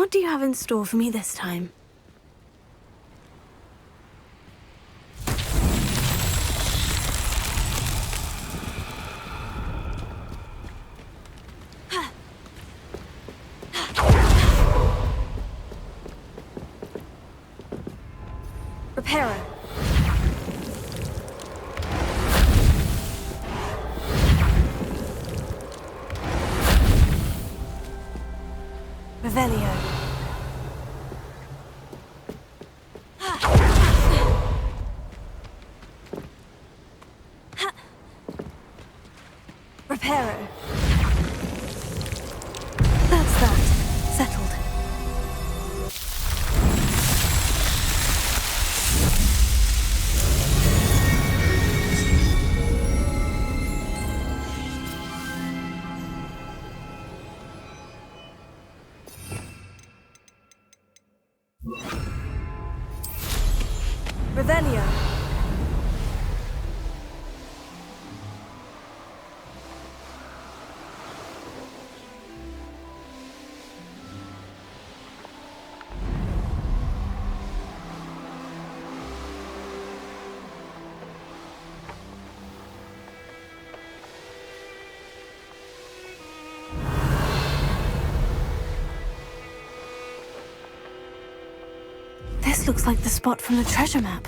What do you have in store for me this time? Repairer. Revelio. Repairer. That's that. Settled. Revelio. This looks like the spot from the treasure map.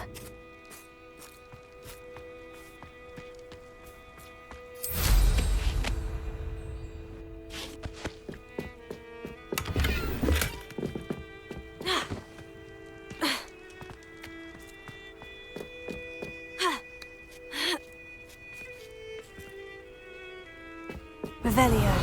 Revelio.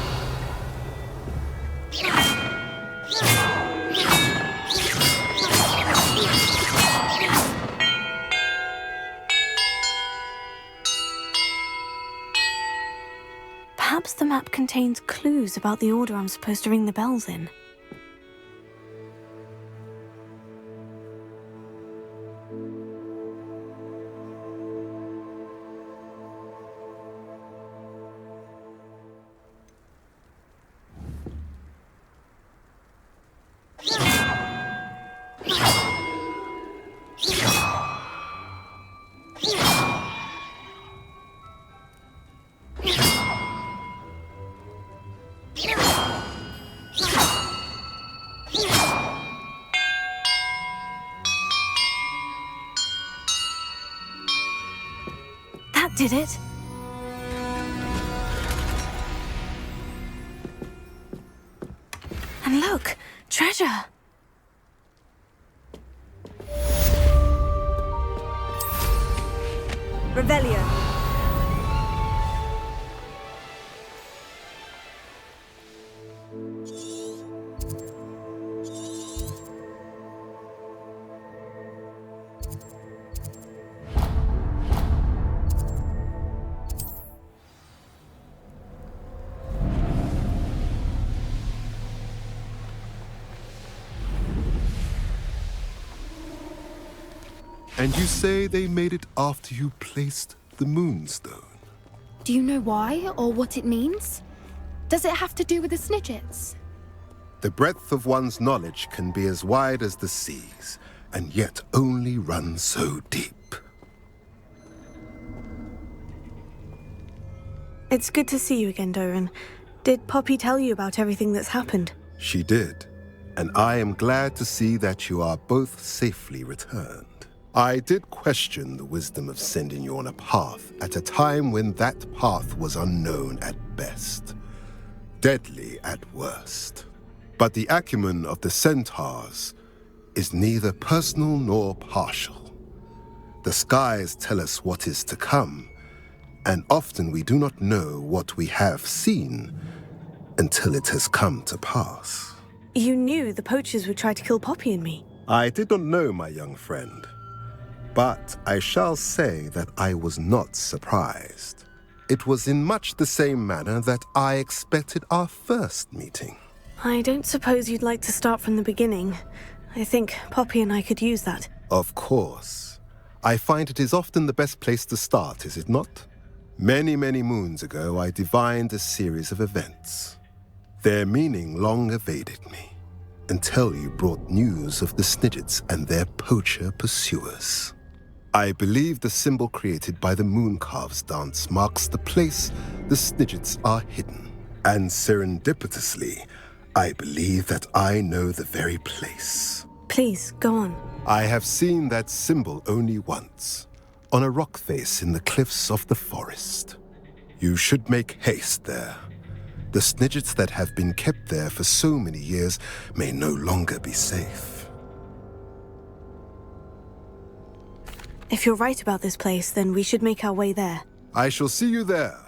Perhaps the map contains clues about the order I'm supposed to ring the bells in. That did it. And look, treasure. Revelio. And you say they made it after you placed the moonstone? Do you know why, or what it means? Does it have to do with the snidgets? The breadth of one's knowledge can be as wide as the seas, and yet only run so deep. It's good to see you again, Doran. Did Poppy tell you about everything that's happened? She did, and I am glad to see that you are both safely returned. I did question the wisdom of sending you on a path at a time when that path was unknown at best, deadly at worst. But the acumen of the centaurs is neither personal nor partial. The skies tell us what is to come, and often we do not know what we have seen until it has come to pass. You knew the poachers would try to kill Poppy and me. I did not know, my young friend. But I shall say that I was not surprised. It was in much the same manner that I expected our first meeting. I don't suppose you'd like to start from the beginning. I think Poppy and I could use that. Of course. I find it is often the best place to start, is it not? Many, many moons ago, I divined a series of events. Their meaning long evaded me. until you brought news of the Snidgets and their poacher pursuers. I believe the symbol created by the Mooncalves dance marks the place the Snidgets are hidden. And serendipitously, I believe that I know the very place. Please, go on. I have seen that symbol only once, on a rock face in the cliffs of the forest. You should make haste there. The Snidgets that have been kept there for so many years may no longer be safe. If you're right about this place, then we should make our way there. I shall see you there.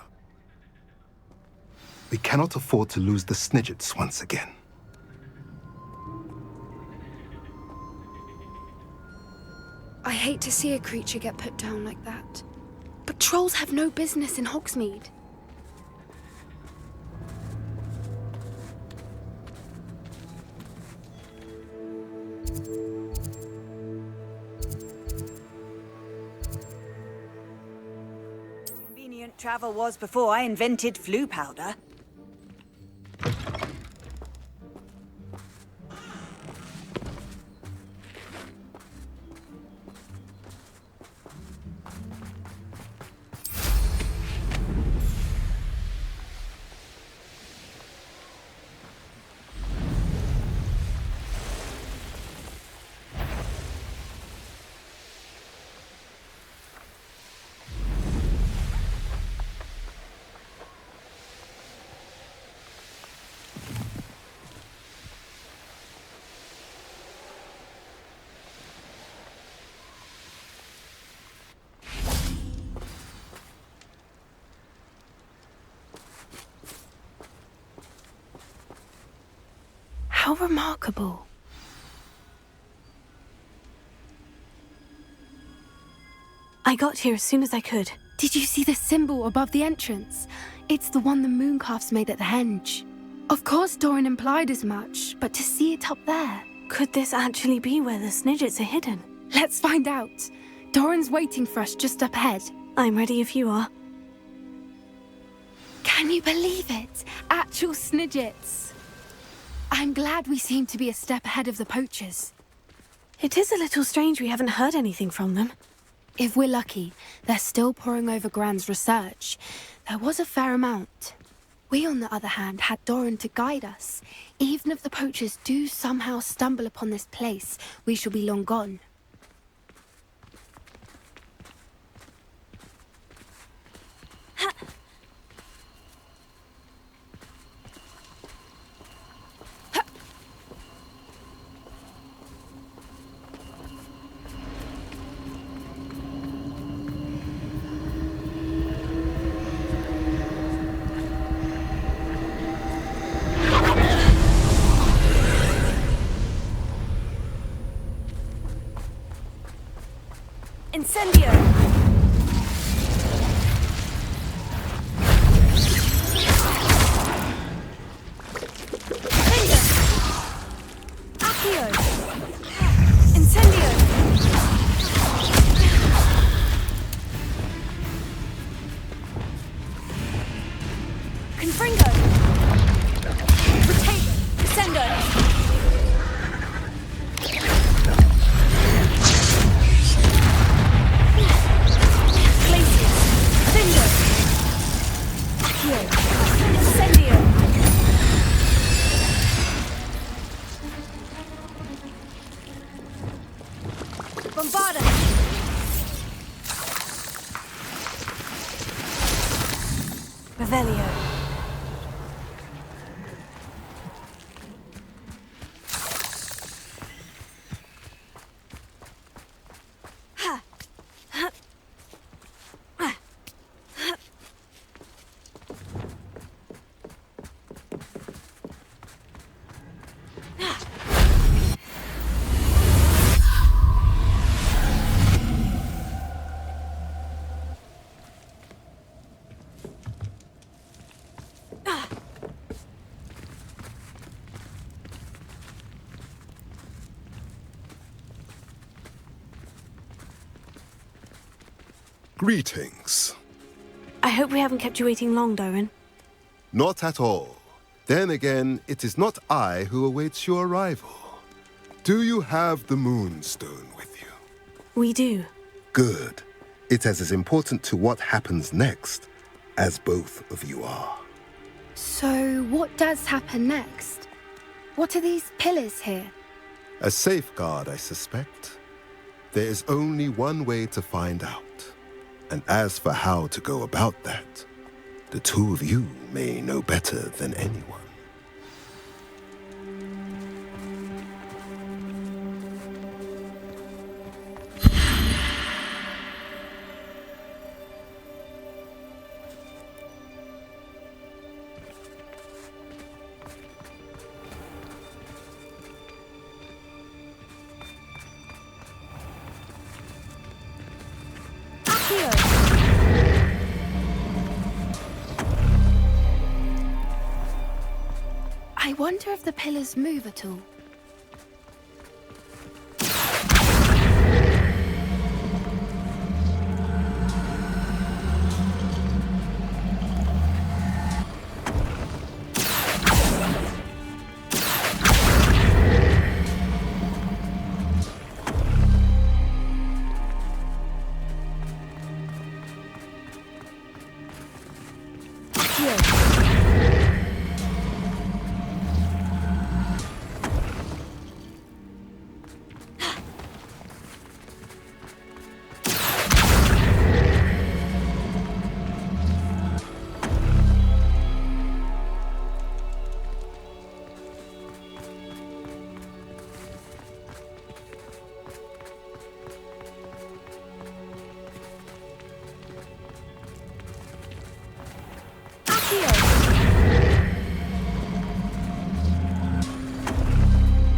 We cannot afford to lose the Snidgets once again. I hate to see a creature get put down like that. But trolls have no business in Hogsmeade. Convenient travel was before I invented flu powder. How remarkable. I got here as soon as I could. Did you see the symbol above the entrance? It's the one the Mooncalves made at the henge. Of course Doran implied as much, but to see it up there... Could this actually be where the Snidgets are hidden? Let's find out. Doran's waiting for us just up ahead. I'm ready if you are. Can you believe it? Actual Snidgets. I'm glad we seem to be a step ahead of the poachers. It is a little strange we haven't heard anything from them. If we're lucky, they're still poring over Gran's research. There was a fair amount. We, on the other hand, had Doran to guide us. Even if the poachers do somehow stumble upon this place, we shall be long gone. Incendio! Finger! Accio! Incendio! Confringo! Potato! Descendo! Bombarda! Revelio. Greetings. I hope we haven't kept you waiting long, Doran. Not at all. Then again, it is not I who awaits your arrival. Do you have the Moonstone with you? We do. Good. It is as important to what happens next as both of you are. So, what does happen next? What are these pillars here? A safeguard, I suspect. There is only one way to find out. And as for how to go about that, the two of you may know better than anyone. I wonder if the pillars move at all.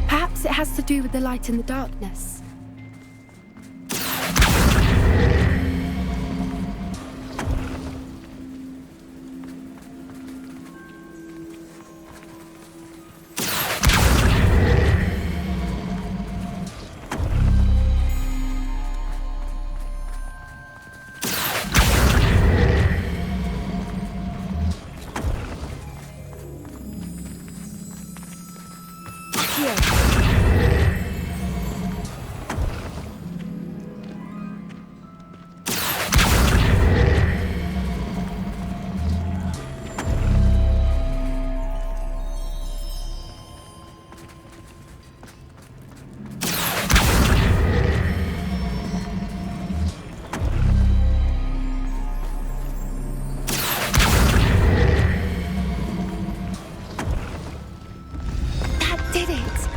Perhaps it has to do with the light in the darkness.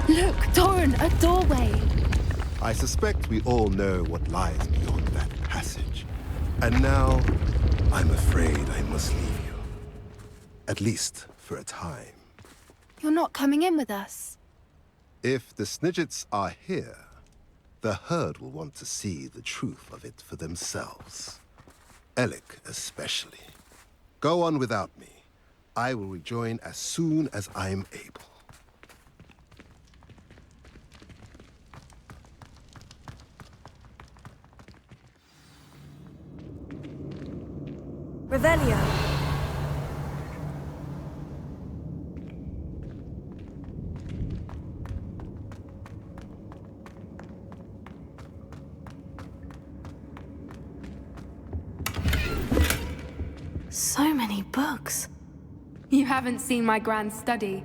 Look, Doran, a doorway. I suspect we all know what lies beyond that passage. And now, I'm afraid I must leave you. At least for a time. You're not coming in with us. If the Snidgets are here, the herd will want to see the truth of it for themselves. Alec especially. Go on without me. I will rejoin as soon as I am able. Revelio. So many books. You haven't seen my grand study.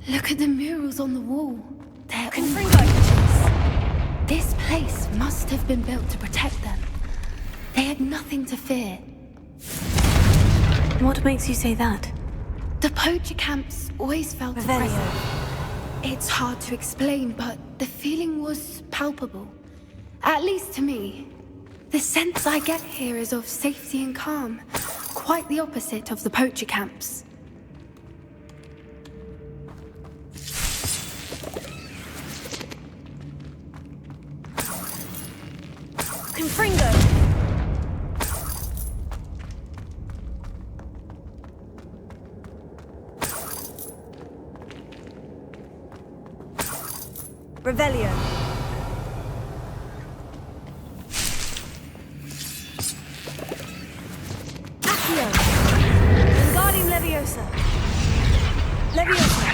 Look at the murals on the wall. They're all images. This place must have been built to protect them. They had nothing to fear. What makes you say that? The poacher camps always felt oppressive. It's hard to explain, but the feeling was palpable. At least to me. The sense I get here is of safety and calm. Quite the opposite of the poacher camps. Confringo. Revelio. Leviosa. Leviosa.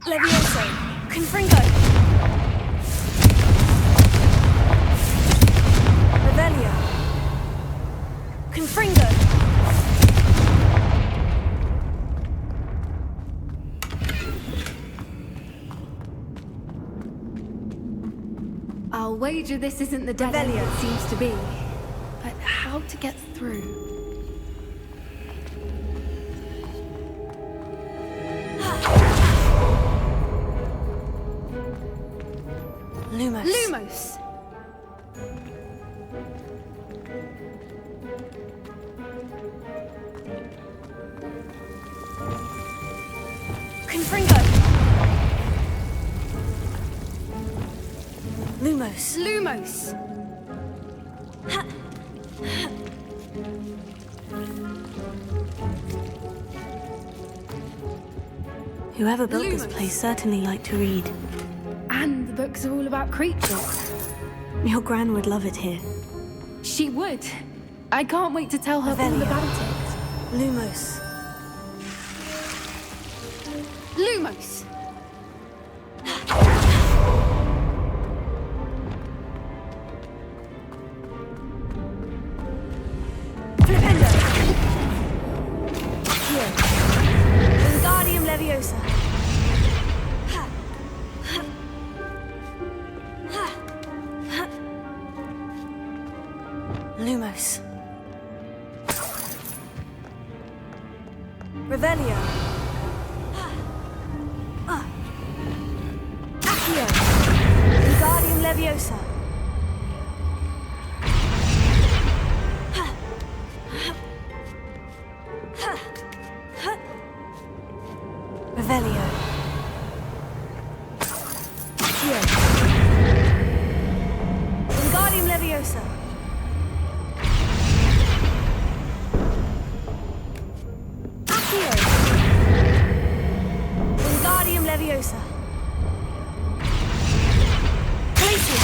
Leviosa. Confringo. Revelio. Confringo. I'll wager this isn't the dead end it seems to be. But how to get through? Lumos. Lumos! Confringo. Lumos. Lumos! Whoever built this Lumos. place certainly liked to read. And the books are all about creatures. Your Gran would love it here. She would. I can't wait to tell her all Revelio. about it. Lumos. Lumos! Flipendo. Here. Wingardium Leviosa. Lumos. Revelio. Accio. Wingardium Leviosa. Revelio. Accio. Wingardium Leviosa. Accio. Wingardium Leviosa. Glacius.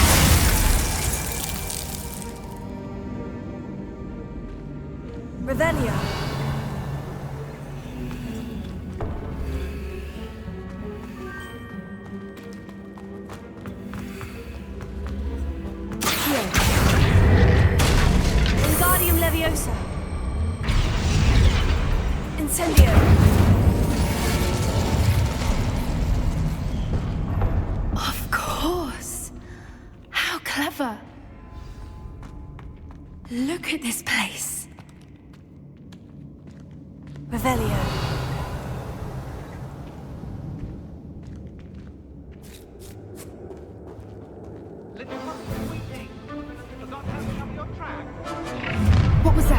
Revelio. Accio. Wingardium Leviosa. Incendio. Of course! How clever! Look at this place. Revelio. What was that?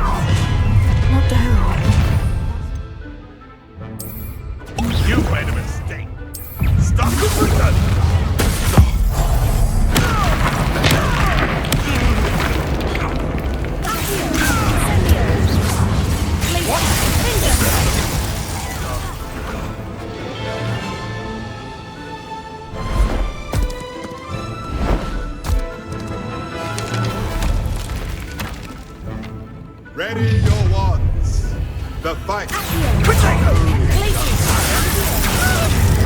Not down. You made a mistake. Stop the prison! Ready your wands. The fight.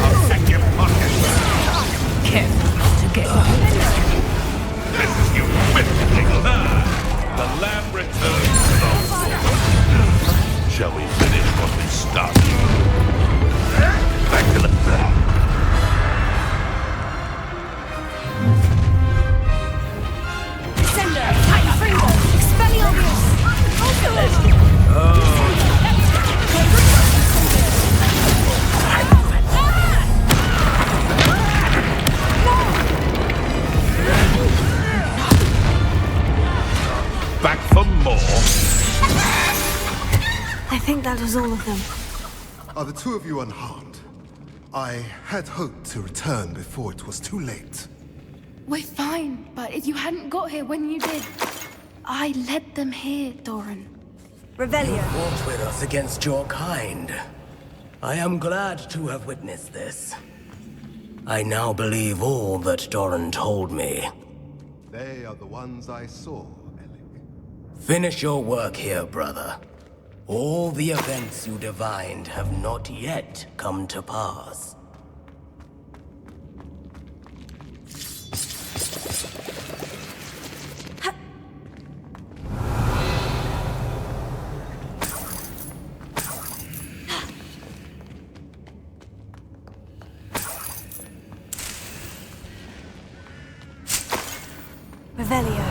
I'll check your pockets. Careful not to get This is you wicked little lie. The lamb returns to the fold. Shall we finish what we started? Back to the Descender. Confringo. Expelliarmus. think that was all of them. Are the two of you unharmed? I had hoped to return before it was too late. We're fine, but if you hadn't got here when you did, I led them here, Doran. Revelio. Fought with us against your kind. I am glad to have witnessed this. I now believe all that Doran told me. They are the ones I saw, Alec. Finish your work here, brother. All the events you divined have not yet come to pass. Revelio.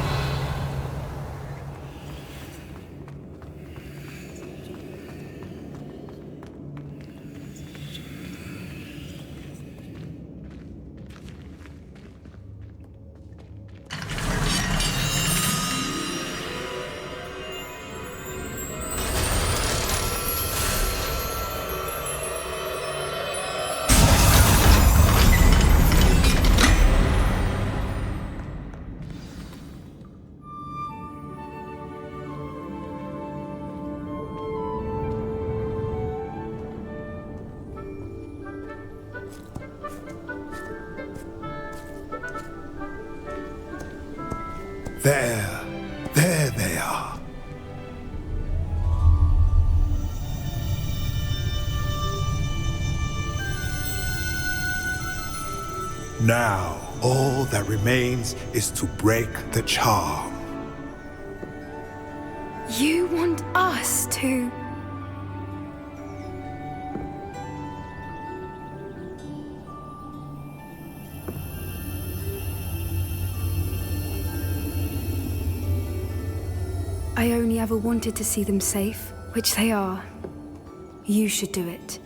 There they are. Now, all that remains is to break the charm. You want us to... I only ever wanted to see them safe, which they are. You should do it.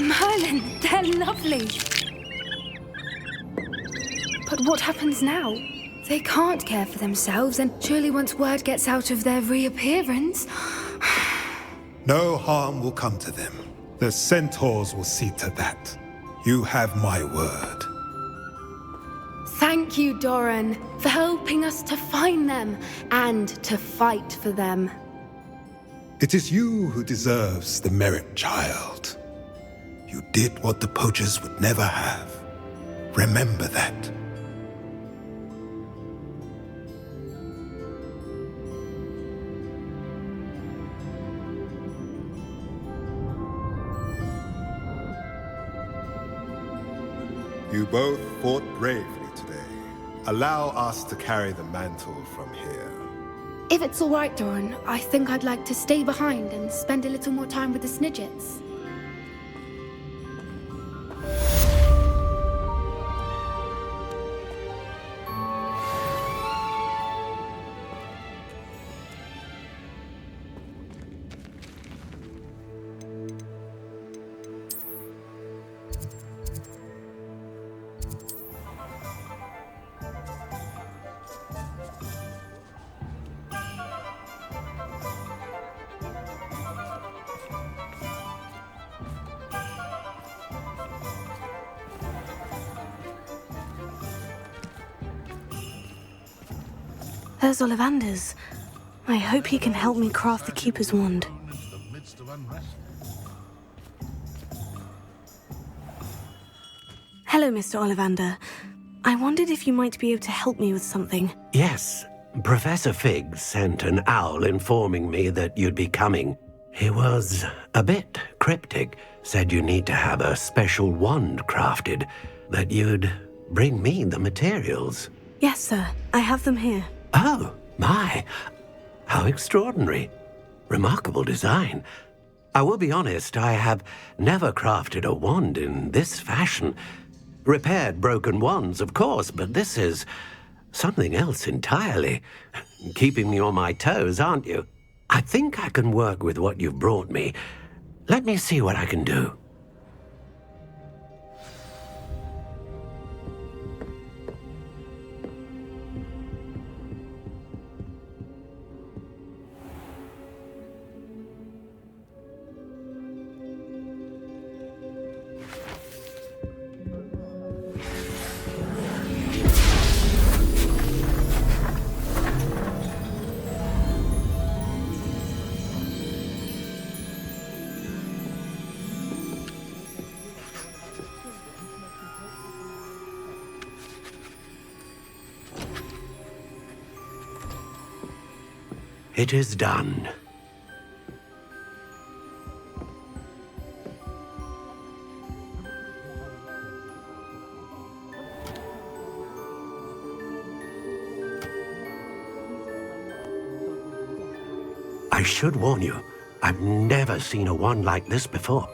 Merlin, they're lovely. But what happens now? They can't care for themselves, and surely once word gets out of their reappearance... No harm will come to them. The centaurs will see to that. You have my word. Thank you, Doran, for helping us to find them and to fight for them. It is you who deserves the merit, child. You did what the poachers would never have. Remember that. You both fought bravely today. Allow us to carry the mantle from here. If it's all right, Doran, I think I'd like to stay behind and spend a little more time with the Snidgets. There's Ollivander's. I hope he can help me craft the Keeper's wand. Hello, Mr. Ollivander. I wondered if you might be able to help me with something. Yes, Professor Fig sent an owl informing me that you'd be coming. He was a bit cryptic, said you need to have a special wand crafted, that you'd bring me the materials. Yes, sir. I have them here. Oh, my. How extraordinary. Remarkable design. I will be honest, I have never crafted a wand in this fashion. repaired broken wands, of course, but this is something else entirely. Keeping me on my toes, aren't you? I think I can work with what you've brought me. Let me see what I can do. It is done. I should warn you, I've never seen a wand like this before.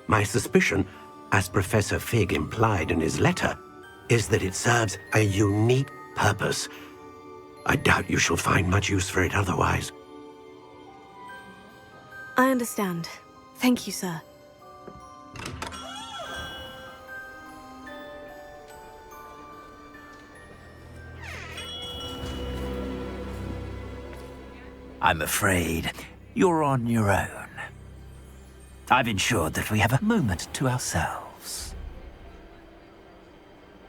My suspicion, as Professor Fig implied in his letter, is that it serves a unique purpose. I doubt you shall find much use for it otherwise. I understand. Thank you, sir. I'm afraid you're on your own. I've ensured that we have a moment to ourselves.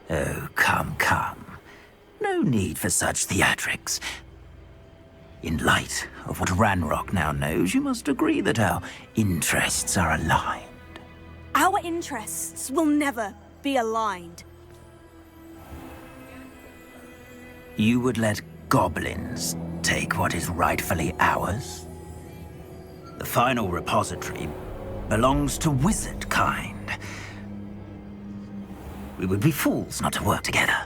Oh, come, come. No need for such theatrics. In light of what Ranrock now knows, you must agree that our interests are aligned. Our interests will never be aligned. You would let goblins take what is rightfully ours? The final repository belongs to wizard kind. We would be fools not to work together.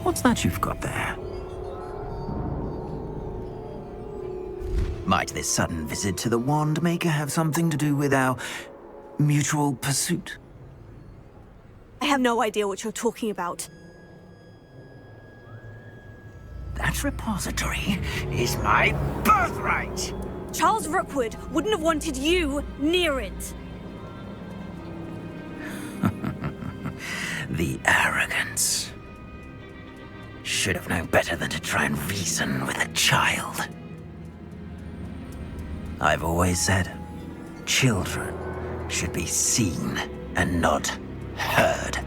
What's that you've got there? Might this sudden visit to the Wand Maker have something to do with our mutual pursuit? I have no idea what you're talking about. That repository is my birthright! Charles Rookwood wouldn't have wanted you near it. The arrogance. Should have known better than to try and reason with a child. I've always said, children should be seen and not heard.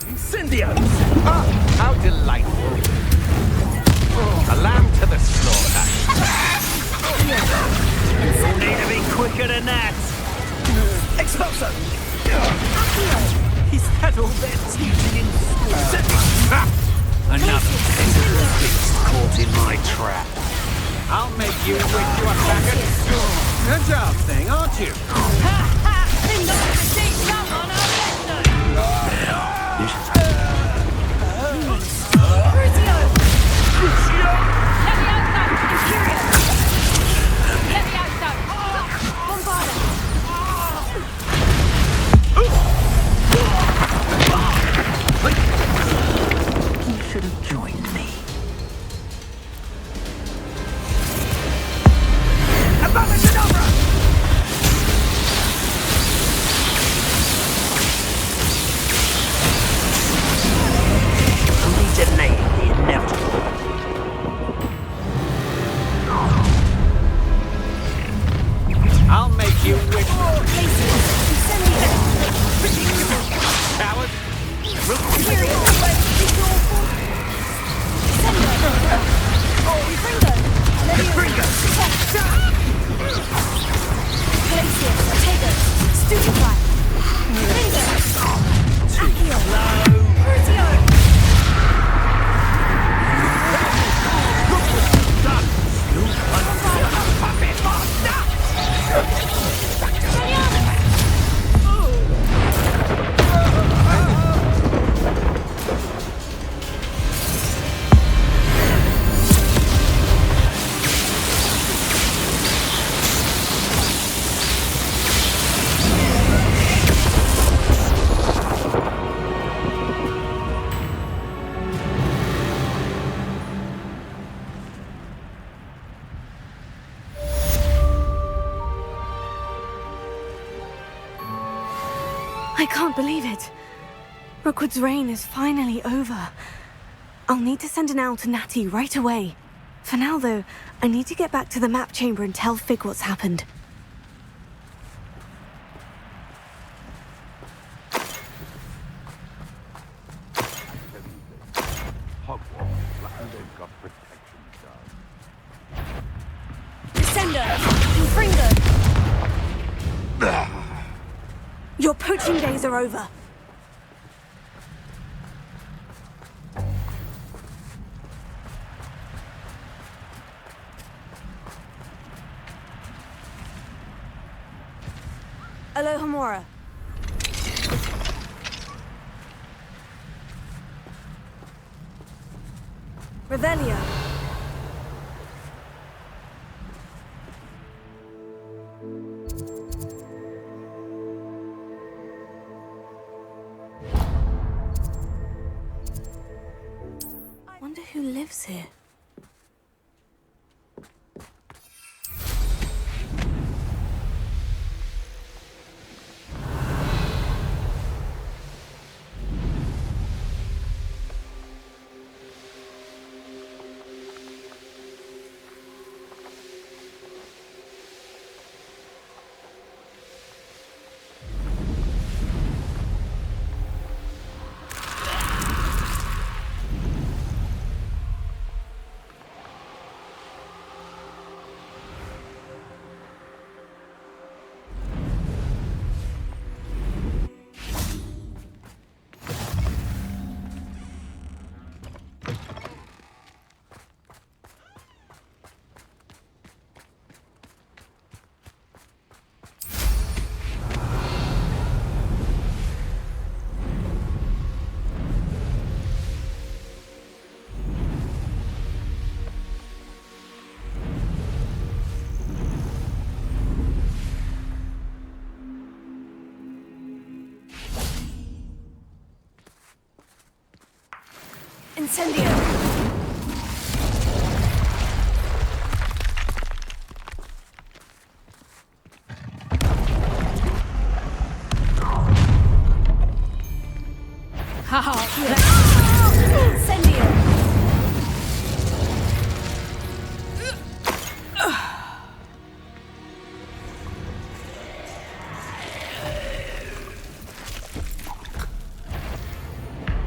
Incendios! Ah, how delightful! A lamb to the slaughter. You'll need to be quicker than that. Expulso! He's had all their teaching in school. Another beast caught in my trap. I'll make you wish you were back at school. Good job, thing, aren't you? You should have joined me. Detonate the inevitable. I'll make you wish. Coward! I can't believe it. Rookwood's reign is finally over. I'll need to send an owl to Natty right away. For now, though, I need to get back to the map chamber and tell Fig what's happened. They've got protection stars. Descender! Confringo! Your poaching days are over. Alohomora. Revelio. Wonder who lives here. Incendio! Incendio!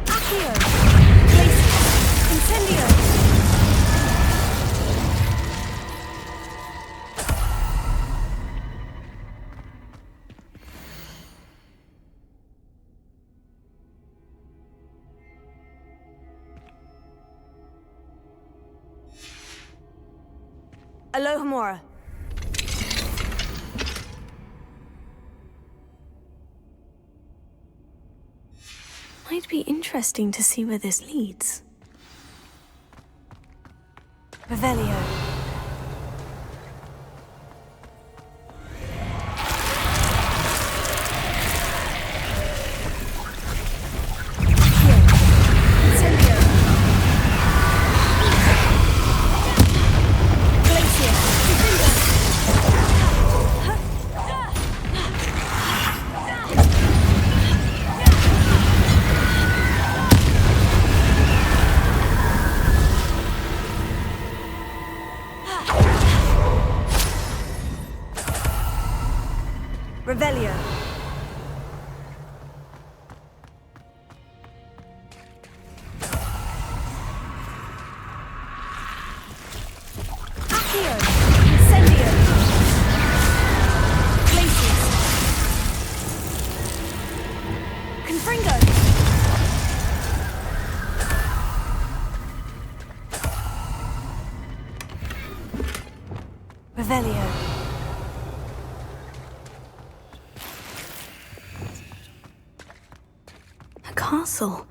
Accio! Glacius! Incendio! Alohomora. Might be interesting to see where this leads. Revelio. Incendio. Glacius. Revelio. Accio. Incendio. Glacius. Confringo. Revelio. A castle.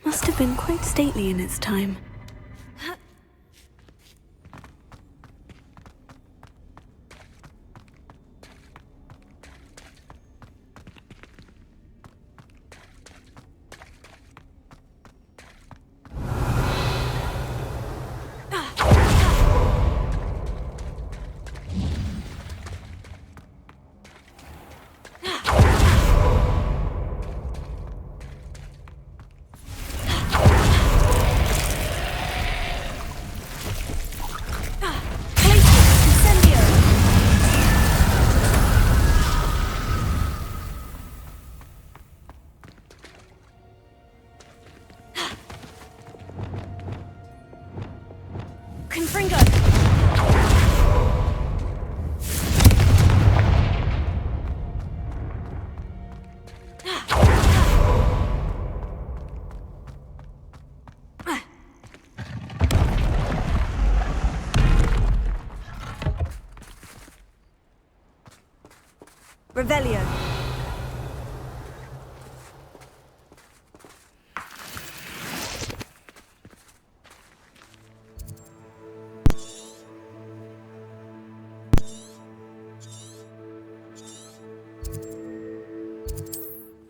Must have been quite stately in its time. Confringo! Revelio.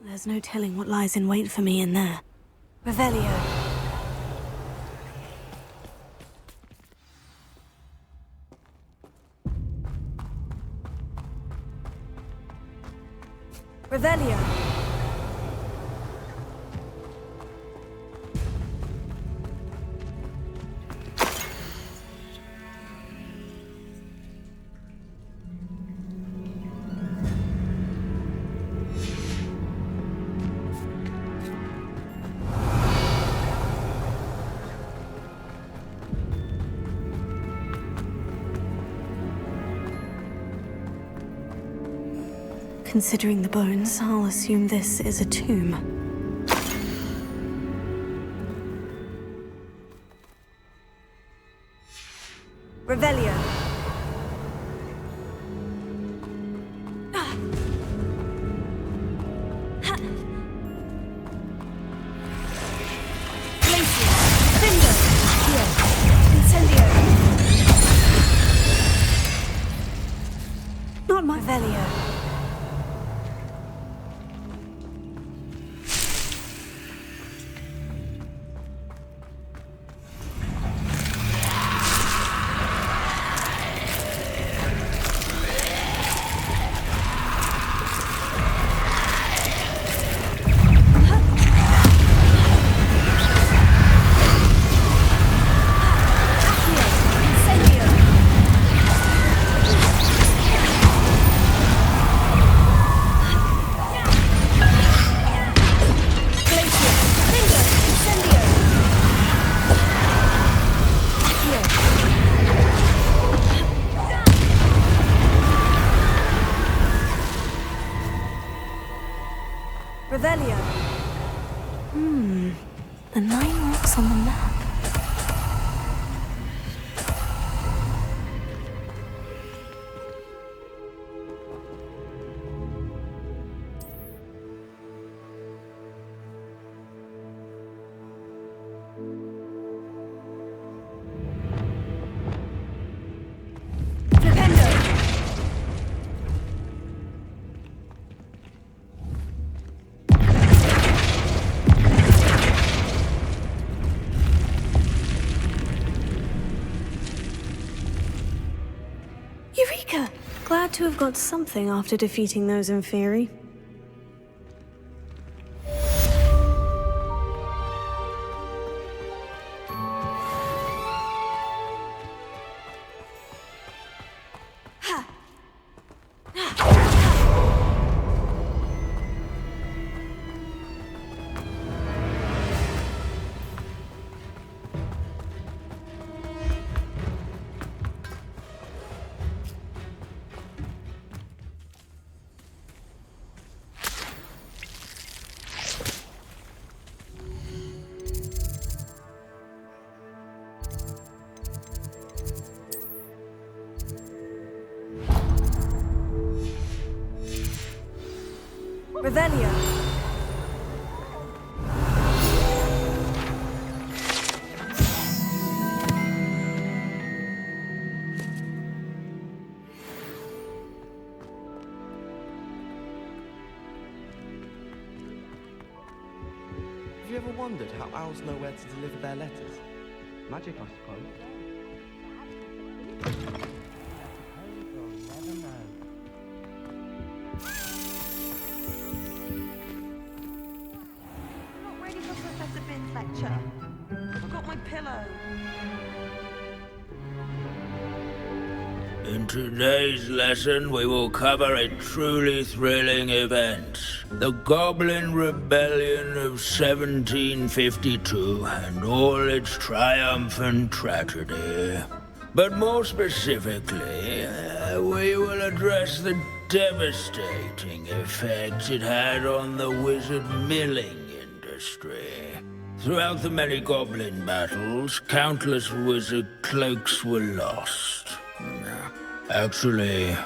There's no telling what lies in wait for me in there. Revelio. Revelio. Considering the bones, I'll assume this is a tomb. Revelio. Glacier. Findo. Incendio. Not my Revelio. Revelio. The 9 rocks on the map. Eureka! Glad to have got something after defeating those in theory. Revelio. Have you ever wondered how owls know where to deliver their letters? Magic, I suppose. Not ready for Professor Bin's lecture. I forgot my pillow. In today's lesson, we will cover a truly thrilling event. The Goblin Rebellion of 1752 and all its triumphant tragedy. But more specifically, we will address the devastating effect it had on the wizard milling industry. Throughout the many goblin battles, countless wizard cloaks were lost. Actually,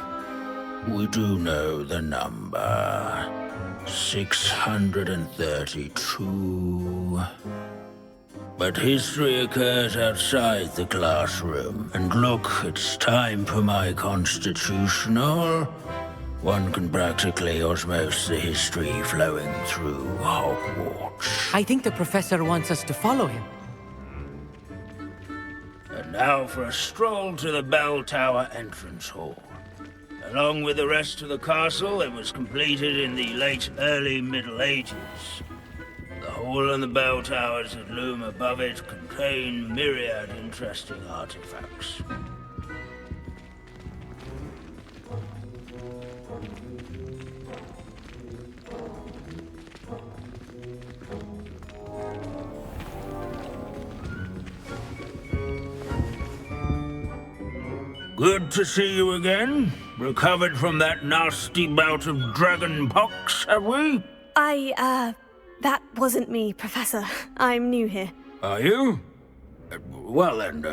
we do know the number. 632. But history occurs outside the classroom. And look, it's time for my constitutional. One can practically osmose the history flowing through Hogwarts. I think the professor wants us to follow him. And now for a stroll to the bell tower entrance hall. Along with the rest of the castle, it was completed in the late early Middle Ages. The hall and the bell towers that loom above it contain myriad interesting artifacts. Good to see you again. Recovered from that nasty bout of dragon pox, have we? That wasn't me, Professor. I'm new here. Are you? Well then,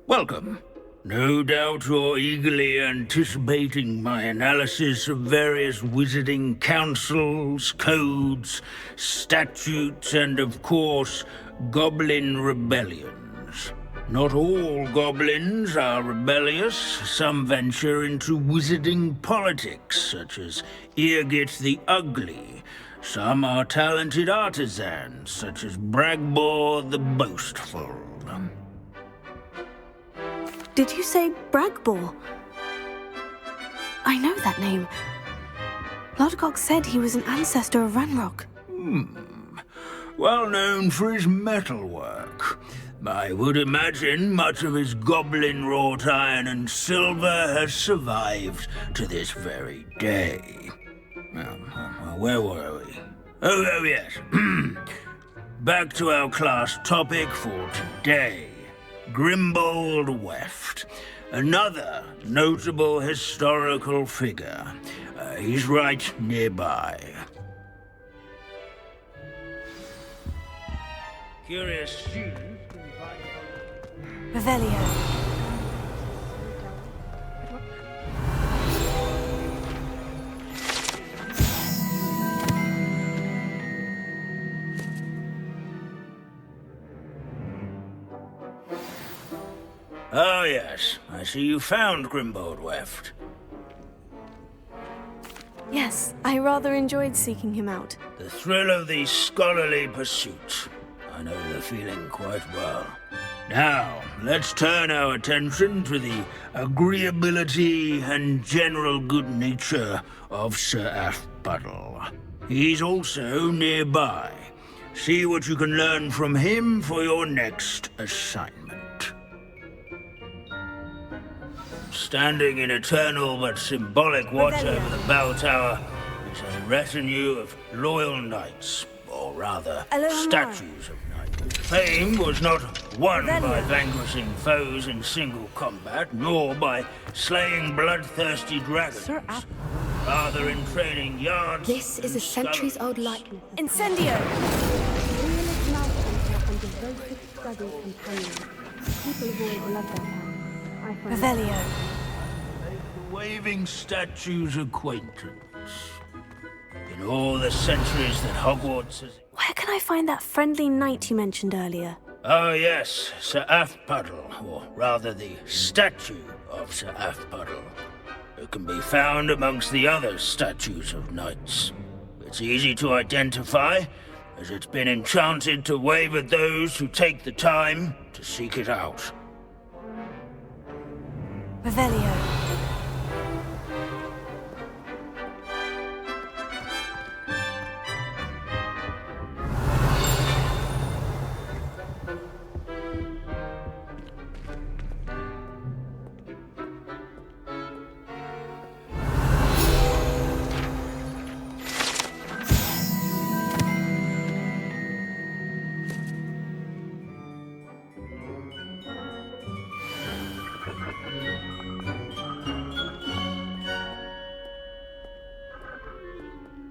welcome. No doubt you're eagerly anticipating my analysis of various wizarding councils, codes, statutes, and of course, goblin rebellions. Not all goblins are rebellious. Some venture into wizarding politics, such as Eargit the Ugly. Some are talented artisans, such as Bragbor the Boastful. Did you say Bragbor? I know that name. Lodgok said he was an ancestor of Ranrock. Well known for his metalwork. I would imagine much of his goblin wrought iron and silver has survived to this very day. Where were we? Oh yes. Back to our class topic for today. Grimbold Weft. Another notable historical figure. He's right nearby. Curious students. Revelio. Oh yes, I see you found Grimbold Weft. Yes, I rather enjoyed seeking him out. The thrill of the scholarly pursuit. I know the feeling quite well. Now, let's turn our attention to the agreeability and general good nature of Sir Aphbuttle. He's also nearby. See what you can learn from him for your next assignment. Standing in eternal but symbolic watch over the bell tower is a retinue of loyal knights, or rather, statues of knights. Fame was not won by vanquishing foes in single combat, nor by slaying bloodthirsty dragons. Rather in training yards. This is a centuries-old likeness. Incendio! Revelio. Waving statues acquaintance. In all the centuries that Hogwarts has... Where can I find that friendly knight you mentioned earlier? Oh yes, Sir Aphbuttle, or rather the statue of Sir Aphbuttle. It can be found amongst the other statues of knights. It's easy to identify, as it's been enchanted to wave at those who take the time to seek it out. Revelio.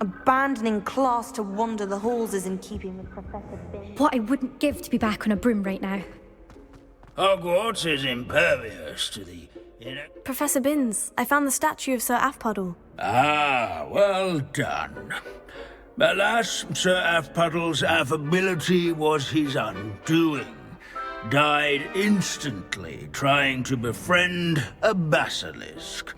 Abandoning class to wander the halls is in keeping with Professor Bing. What I wouldn't give to be back on a broom right now. Hogwarts is impervious to the Professor Binns, I found the statue of Sir Afpuddle. Ah, well done. Alas, Sir Afpuddle's affability was his undoing. Died instantly trying to befriend a basilisk.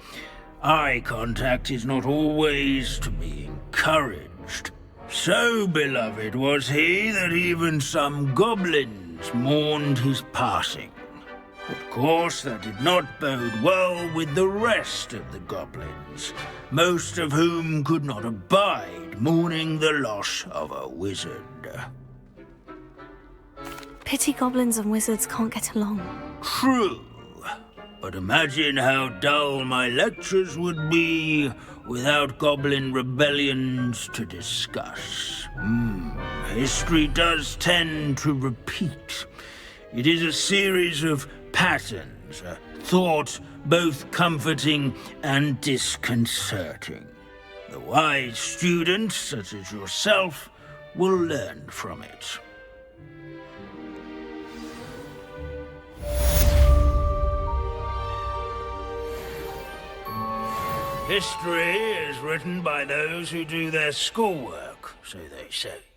Eye contact is not always to be encouraged. So beloved was he that even some goblins mourned his passing. Of course, that did not bode well with the rest of the goblins, most of whom could not abide mourning the loss of a wizard. Pity goblins and wizards can't get along. True, but imagine how dull my lectures would be without goblin rebellions to discuss. History does tend to repeat. It is a series of patterns, a thought both comforting and disconcerting. The wise students, such as yourself, will learn from it. History is written by those who do their schoolwork, so they say.